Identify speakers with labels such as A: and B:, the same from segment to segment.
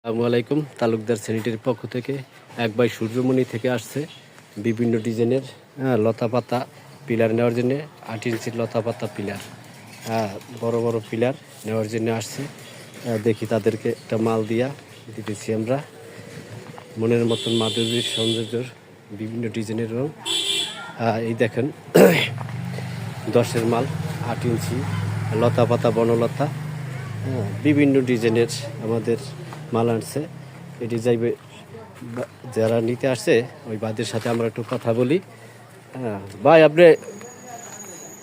A: আসসালামু আলাইকুম। তালুকদার স্যানিটারির পক্ষ থেকে এক ভাই সূর্যমণি থেকে আসছে বিভিন্ন ডিজাইনের লতা পাতা পিলার নেওয়ার জন্য। 8 ইঞ্চির লতা পাতা পিলার, বড় বড় পিলার নেওয়ার জন্য আসছে। দেখি তাদেরকে একটা মাল দিয়া দিতেছি আমরা। মনের মতন মাধুরী সৌন্দর্যর বিভিন্ন ডিজাইনের রং। এই দেখেন 10-এর মাল, 8 ইঞ্চি লতা পাতা বনলতা, বিভিন্ন ডিজাইনের আমাদের মাল আনছে। এটি যাইবে যারা নিতে আসছে ওই ভাইদের সাথে আমরা একটু কথা বলি। ভাই আপনি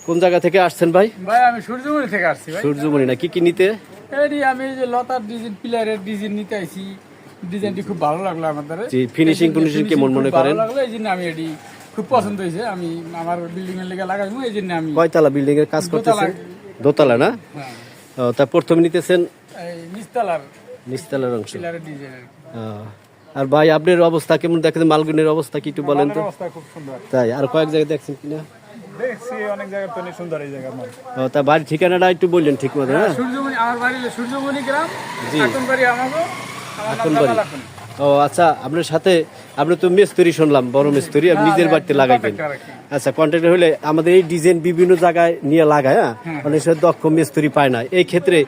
A: কোন জায়গা থেকে আসছেন ভাই?
B: ভাই আমি সূর্যমণি থেকে আসছি ভাই।
A: সূর্যমণি না, কি কি নিতে?
B: এটি আমি যে লতার ডিজাইন পিলারের ডিজাইন নিতে আইছি। ডিজাইনটি খুব ভালো লাগলো আমাদের।
A: জি, ফিনিশিং কেমন মনে করেন?
B: ভালো লাগলো, এই জন্য আমি এটি খুব পছন্দ হয়েছে। আমি আমার বিল্ডিং এর লেগে লাগাইবো, এই জন্য আমি।
A: কয়তলা বিল্ডিং এর কাজ করতেছেন? দোতলা না?
B: হ্যাঁ।
A: তা প্রথমে নিতেছেন
B: এই
A: নিচতলার অংশ।
B: পিলারের ডিজাইন।
A: আর ভাই আপনার অবস্থা কেমন দেখেন? মালগুনের অবস্থা কি একটু বলেন তো।
B: অবস্থা খুব সুন্দর।
A: তাই আর কয়েক জায়গায় দেখছেন কিনা?
B: দেখছি অনেক জায়গা তো অনেক সুন্দর এই জায়গা মাল।
A: তা বাড়ির ঠিকানাটা একটু বললেন ঠিক মতো। হ্যাঁ,
B: সূর্যমণি আমার বাড়ি সূর্যমণি গ্রাম।
A: জি।
B: এখন বাড়ি আমাগো। আমার নাম
A: এখন বাড়ি। ও আচ্ছা, আপনার সাথে আপনি তো মিস্ত্রি শুনলাম, বড় মিস্ত্রি, আপনি নিজের বাড়িতে লাগাইবেন। আচ্ছা, কন্ট্রাক্টর হলে আমাদের এই ডিজাইন বিভিন্ন জায়গায় নিয়ে লাগায়। অনেক সময় দক্ষ মিস্ত্রি পায় না, এই ক্ষেত্রে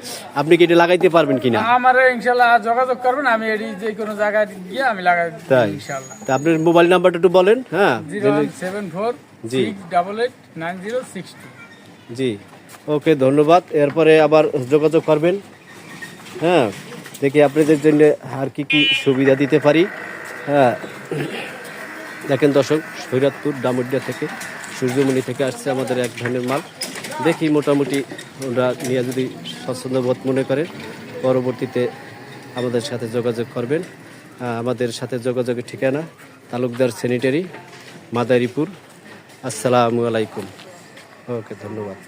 A: আপনি কি এটা লাগাইতে পারবেন কিনা?
B: আমার ইনশাআল্লাহ যোগাযোগ করবেন, আমি এটি যে কোনো জায়গায় গিয়ে আমি লাগাই দেব ইনশাআল্লাহ।
A: তা আপনার মোবাইল নাম্বারটা একটু বলেন।
B: 01746889062।
A: জি, ওকে, ধন্যবাদ। এরপরে আবার যোগাযোগ করবেন। দেখি আপনাদের জন্য আর কি কি সুবিধা দিতে পারি। দেখেন দর্শক, সৈরাতপুর ডামুডিয়া থেকে সূর্যমণি থেকে আসছে আমাদের এক ধরনের মাল। দেখি মোটামুটি ওরা নিয়ে যদি স্বচ্ছন্দবোধ মনে করেন পরবর্তীতে আমাদের সাথে যোগাযোগ করবেন। আমাদের সাথে যোগাযোগের ঠিকানা তালুকদার স্যানিটারি, মাদারীপুর। আসসালামু আলাইকুম। ওকে, ধন্যবাদ।